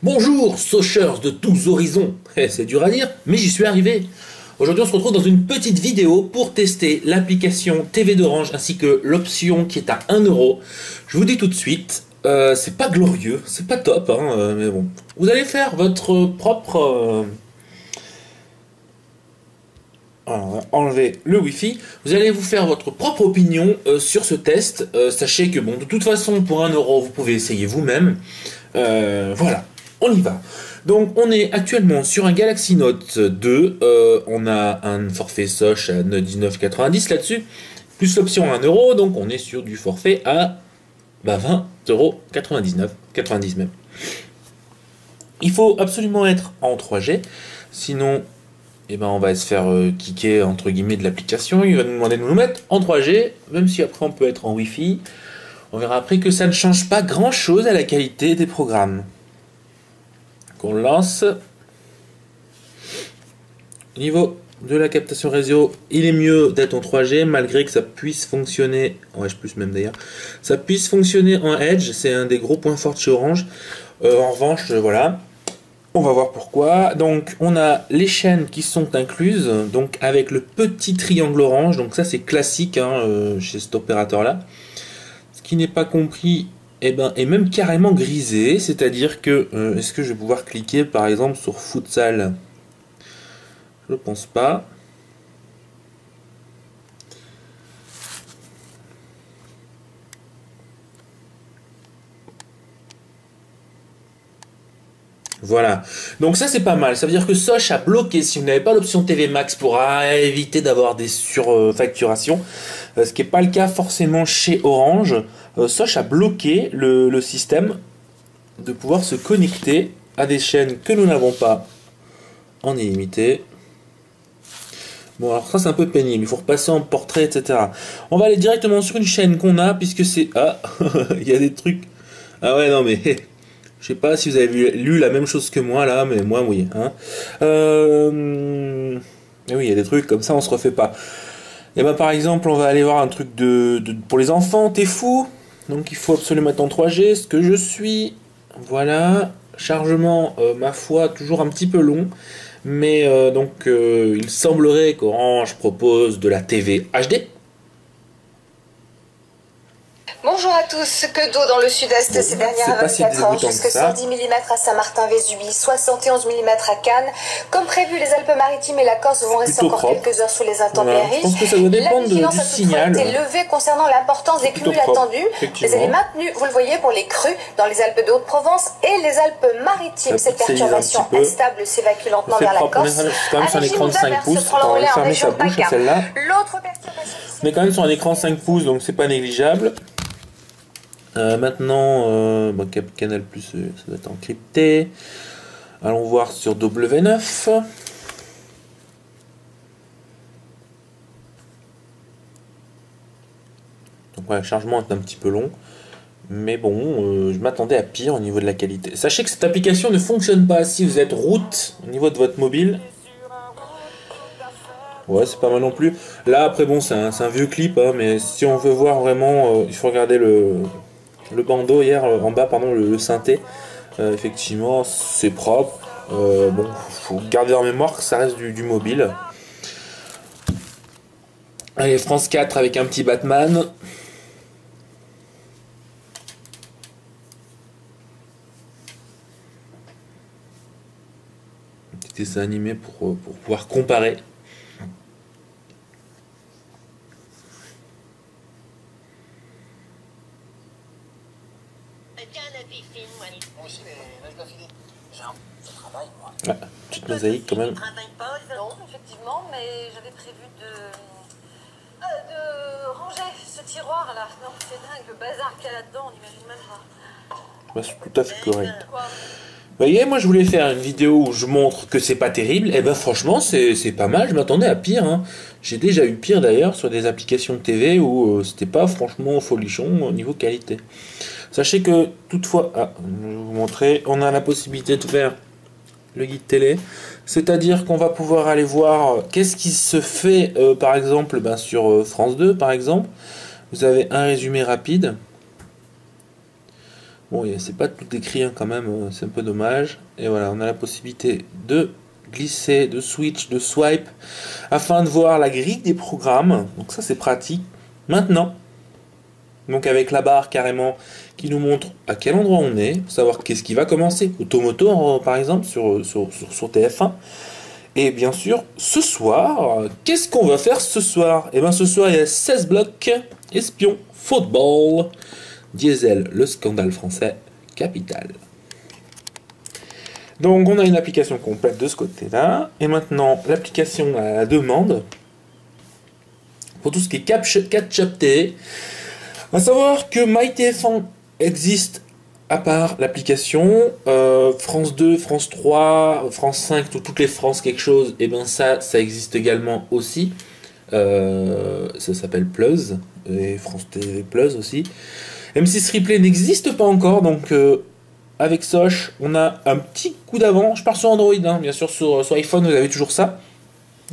Bonjour, Sochers de tous horizons. C'est dur à dire, mais j'y suis arrivé. Aujourd'hui, on se retrouve dans une petite vidéo pour tester l'application TV d'Orange ainsi que l'option qui est à 1 euro. Je vous dis tout de suite, c'est pas glorieux, c'est pas top, hein, mais bon. Vous allez faire votre propre... Alors, on va enlever le Wi-Fi. Vous allez vous faire votre propre opinion sur ce test. Sachez que, bon, de toute façon, pour 1 euro, vous pouvez essayer vous-même. Voilà, on y va. Donc, on est actuellement sur un Galaxy Note 2. On a un forfait Soch à 19,90 là-dessus, plus l'option à 1 euro. Donc, on est sur du forfait à 20,99 90 même. Il faut absolument être en 3G, sinon... Et ben on va se faire kicker entre guillemets de l'application. Il va nous demander de nous mettre en 3G, même si après on peut être en Wi-Fi. On verra après que ça ne change pas grand chose à la qualité des programmes. Donc on lance. Au niveau de la captation réseau, il est mieux d'être en 3G malgré que ça puisse fonctionner en Edge Plus même d'ailleurs. Ça puisse fonctionner en Edge, c'est un des gros points forts de chez Orange. En revanche, voilà. On va voir pourquoi. Donc on a les chaînes qui sont incluses, donc avec le petit triangle orange, donc ça c'est classique hein, chez cet opérateur là. Ce qui n'est pas compris est même carrément grisé, c'est-à-dire que est-ce que je vais pouvoir cliquer par exemple sur futsal? Je pense pas. Voilà, donc ça c'est pas mal, ça veut dire que Soch a bloqué, si vous n'avez pas l'option TV Max pour éviter d'avoir des surfacturations, ce qui n'est pas le cas forcément chez Orange. Soch a bloqué le système de pouvoir se connecter à des chaînes que nous n'avons pas en illimité. Bon alors ça c'est un peu pénible, il faut repasser en portrait etc. On va aller directement sur une chaîne qu'on a puisque c'est... Ah, il y a des trucs... Ah ouais non mais... Je sais pas si vous avez lu la même chose que moi là, mais moi oui. Hein. Et oui, il y a des trucs comme ça, on se refait pas. Et ben par exemple, on va aller voir un truc pour les enfants. T'es fou? Donc il faut absolument être en 3G, ce que je suis. Voilà. Chargement, ma foi, toujours un petit peu long. Mais il semblerait qu'Orange propose de la TV HD. Bonjour à tous, que d'eau dans le sud-est ces dernières 24 heures, jusque 110 mm à Saint-Martin-Vésubie, 71 mm à Cannes. Comme prévu, les Alpes-Maritimes et la Corse vont rester encore quelques heures sous les intempéries. Voilà, je pense que ça doit dépendre du signal. La vigilance a toutefois été levée concernant l'importance des cumuls attendus, mais elle est maintenue, vous le voyez, pour les crues dans les Alpes de Haute-Provence et les Alpes-Maritimes. Cette perturbation instable s'évacue lentement vers la Corse. On est quand même sur un écran de 5 pouces, on va fermer sa bouche à celle-là. On est quand même sur un écran 5 pouces, donc c'est pas négligeable. Maintenant, Canal+, ça doit être encrypté. Allons voir sur W9. Donc ouais, le chargement est un petit peu long. Mais bon, je m'attendais à pire au niveau de la qualité. Sachez que cette application ne fonctionne pas si vous êtes route au niveau de votre mobile. Ouais, c'est pas mal non plus. Là, après, bon, c'est un vieux clip, hein, mais si on veut voir vraiment, il faut regarder le bandeau hier en bas, pardon, le synthé. Effectivement, c'est propre. Bon, faut garder en mémoire que ça reste du mobile. Allez, France 4 avec un petit Batman. Un petit dessin animé pour pouvoir comparer. Ah, petite mosaïque quand même. Non, effectivement, mais j'avais prévu de ranger ce tiroir là. Non, c'est dingue, le bazar qu'il y a là-dedans, on n'imagine même pas. Bah, c'est tout à fait correct. Vous voyez, moi je voulais faire une vidéo où je montre que c'est pas terrible. Et ben franchement, c'est pas mal. Je m'attendais à pire. Hein. J'ai déjà eu pire d'ailleurs sur des applications de TV où c'était pas franchement folichon au niveau qualité. Sachez que toutefois, je vais vous montrer, on a la possibilité de faire le guide télé, c'est-à-dire qu'on va pouvoir aller voir qu'est-ce qui se fait par exemple sur France 2 par exemple. Vous avez un résumé rapide. Bon, c'est pas tout écrit hein, quand même, c'est un peu dommage. Et voilà, on a la possibilité de glisser, de switch, de swipe, afin de voir la grille des programmes. Donc ça c'est pratique. Maintenant, donc avec la barre carrément qui nous montre à quel endroit on est, pour savoir qu'est-ce qui va commencer. Automoto par exemple sur TF1. Et bien sûr, ce soir, qu'est-ce qu'on va faire ce soir? Et bien ce soir il y a 16 blocs, espion, football, diesel, le scandale français, capital. Donc on a une application complète de ce côté-là. Et maintenant l'application à la demande pour tout ce qui est catch-up TV. À savoir que MyTF1 existe à part l'application. France 2, France 3, France 5, toutes les France quelque chose, et bien ça existe également aussi. Ça s'appelle Plus, et France TV Plus aussi. M6 Replay n'existe pas encore, donc avec Soch, on a un petit coup d'avant. Je pars sur Android, hein. Bien sûr sur iPhone vous avez toujours ça,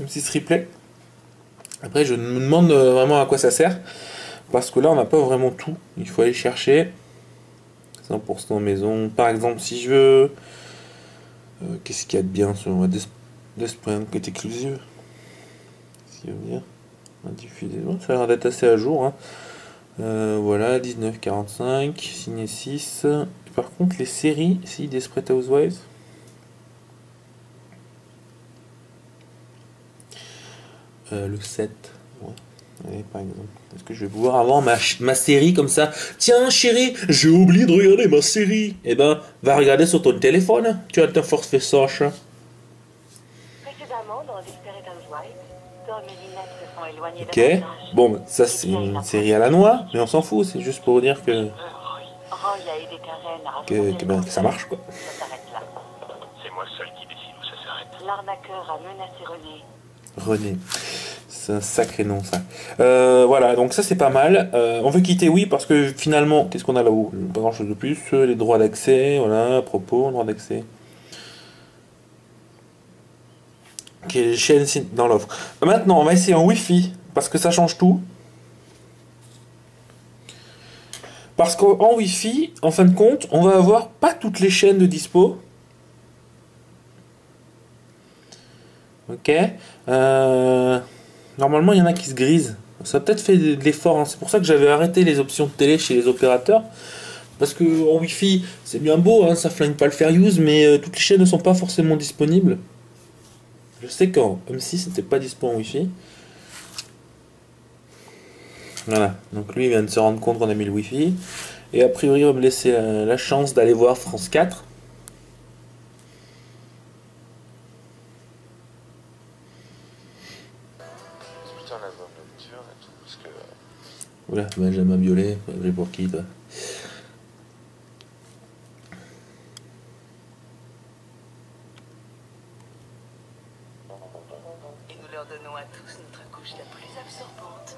M6 Replay. Après je me demande vraiment à quoi ça sert, parce que là on n'a pas vraiment tout, il faut aller chercher. 100% maison, par exemple si je veux... qu'est-ce qu'il y a de bien sur Desprend qui est exclusive, si vous dire diffuser, ça a l'air d'être assez à jour hein. Voilà, 19,45, Ciné 6. Par contre les séries, si Desperate Housewives, le 7, ouais. Allez, par exemple, est-ce que je vais pouvoir avoir ma série comme ça? Tiens chérie, j'ai oublié de regarder ma série. Eh ben, va regarder sur ton téléphone. Tu as ta forfait Soch. Ok, bon, ça c'est une série à la noix, mais on s'en fout, c'est juste pour dire que ça marche quoi. C'est moi seul qui décide où ça s'arrête. L'arnaqueur a menacé René. C'est un sacré nom ça. Voilà, donc ça c'est pas mal. On veut quitter oui parce que finalement, qu'est-ce qu'on a là-haut? Pas grand chose de plus. Les droits d'accès, voilà, à propos, droits d'accès. Ok, les chaînes dans l'offre. Maintenant, on va essayer en Wi-Fi parce que ça change tout. Parce qu'en Wi-Fi, en fin de compte, on va avoir pas toutes les chaînes de dispo. Ok. Normalement, il y en a qui se grisent. Ça a peut-être fait de l'effort. Hein. C'est pour ça que j'avais arrêté les options de télé chez les opérateurs. Parce que en Wi-Fi, c'est bien beau, hein, ça flingue pas le fair use, mais toutes les chaînes ne sont pas forcément disponibles. Je sais qu'en M6, c'était pas dispo en Wi-Fi. Voilà. Donc lui, il vient de se rendre compte qu'on a mis le Wi-Fi. Et a priori, il va me laisser la chance d'aller voir France 4. Oula, Benjamin Biolay, pour qui toi?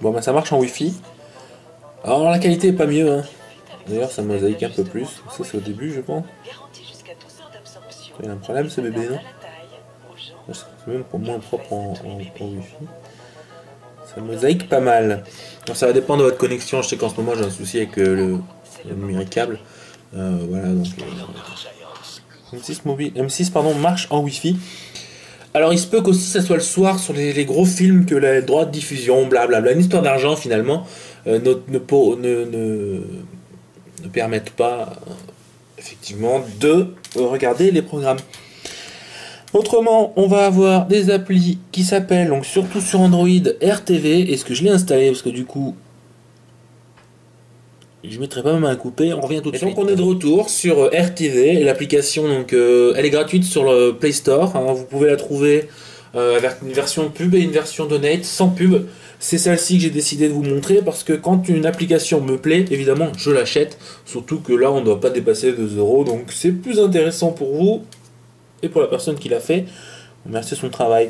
Bon bah ça marche en Wi-Fi. Alors la qualité est pas mieux hein. D'ailleurs ça mosaïque un peu plus. Ça c'est au début je pense. Il y a un problème ce bébé non? C'est même pour moins propre en Wi-Fi. Ça mosaïque pas mal. Alors, ça va dépendre de votre connexion. Je sais qu'en ce moment j'ai un souci avec le numérique câble. Voilà donc M6 pardon marche en Wi-Fi. Alors il se peut qu'aussi ça soit le soir sur les gros films que les droits de diffusion, blablabla, une histoire d'argent finalement ne permettent pas effectivement de regarder les programmes. Autrement, on va avoir des applis qui s'appellent, donc surtout sur Android, RTV. Est-ce que je l'ai installé? Parce que du coup, je mettrai pas ma main à couper, on revient tout de suite. Donc on est de retour sur RTV, l'application donc elle est gratuite sur le Play Store, hein, vous pouvez la trouver avec une version pub et une version donate sans pub. C'est celle-ci que j'ai décidé de vous montrer parce que quand une application me plaît, évidemment je l'achète, surtout que là on ne doit pas dépasser 2 €, donc c'est plus intéressant pour vous et pour la personne qui l'a fait. Merci son travail.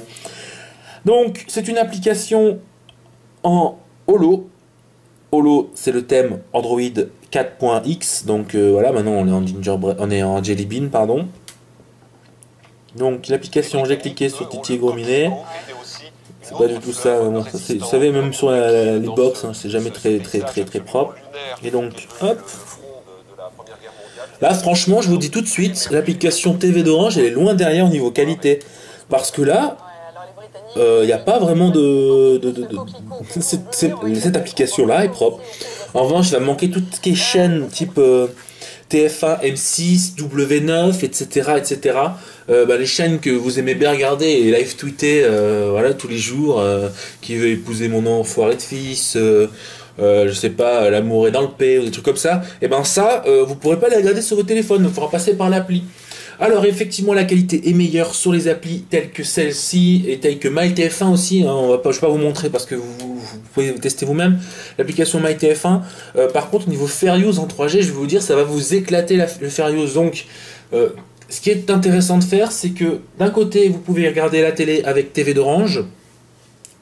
Donc c'est une application en holo. Holo, c'est le thème Android 4.x, donc voilà, maintenant on est en Jelly Bean, pardon. Donc l'application, j'ai cliqué sur Titi et Gros Minet. C'est pas du tout ça, bon, ça vous savez, même sur les box, hein, c'est jamais très propre. Et donc, hop, Là, franchement, je vous dis tout de suite, l'application TV d'Orange, elle est loin derrière au niveau qualité. Parce que là, il n'y a pas vraiment cette application-là est propre. En revanche, il va manquer toutes les chaînes type TF1, M6, W9, etc. etc. Les chaînes que vous aimez bien regarder et live tweeter voilà, tous les jours, qui veut épouser mon enfoiré de fils, je sais pas, l'amour est dans le P, ou des trucs comme ça, et ben ça, vous pourrez pas les regarder sur votre téléphone, il faudra passer par l'appli. Alors effectivement la qualité est meilleure sur les applis telles que celle-ci et telles que MyTF1 aussi, hein, je vais pas vous montrer parce que vous pouvez tester vous-même l'application MyTF1. Par contre au niveau Fair Use en 3G, je vais vous dire ça va vous éclater le Fair Use. Donc ce qui est intéressant de faire, c'est que d'un côté vous pouvez regarder la télé avec TV d'Orange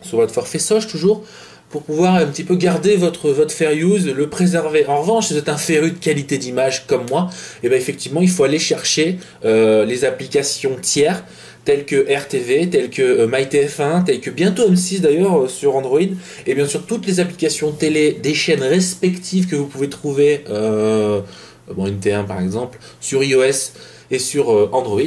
sur votre forfait Soch toujours, pour pouvoir un petit peu garder votre fair use, le préserver. En revanche, si vous êtes un féru de qualité d'image comme moi, et ben effectivement, il faut aller chercher les applications tiers, telles que RTV, telles que MyTF1, telles que bientôt M6 d'ailleurs sur Android, et bien sûr toutes les applications télé des chaînes respectives que vous pouvez trouver, une T1 par exemple, sur iOS et sur Android.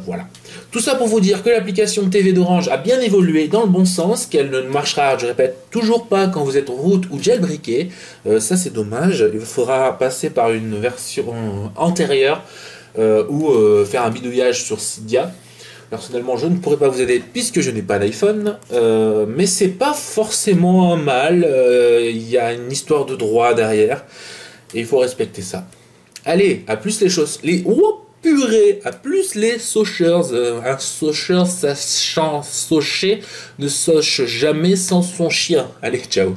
Voilà. Tout ça pour vous dire que l'application TV d'Orange a bien évolué dans le bon sens, qu'elle ne marchera, je répète, toujours pas quand vous êtes root ou jailbreaké. Ça c'est dommage, il faudra passer par une version antérieure ou faire un bidouillage sur Cydia. Personnellement je ne pourrais pas vous aider puisque je n'ai pas d'iPhone, mais c'est pas forcément mal, il y a une histoire de droit derrière et il faut respecter ça. Allez, à plus les choses, purée, à plus les sochers. Un socher sachant socher ne soche jamais sans son chien. Allez, ciao.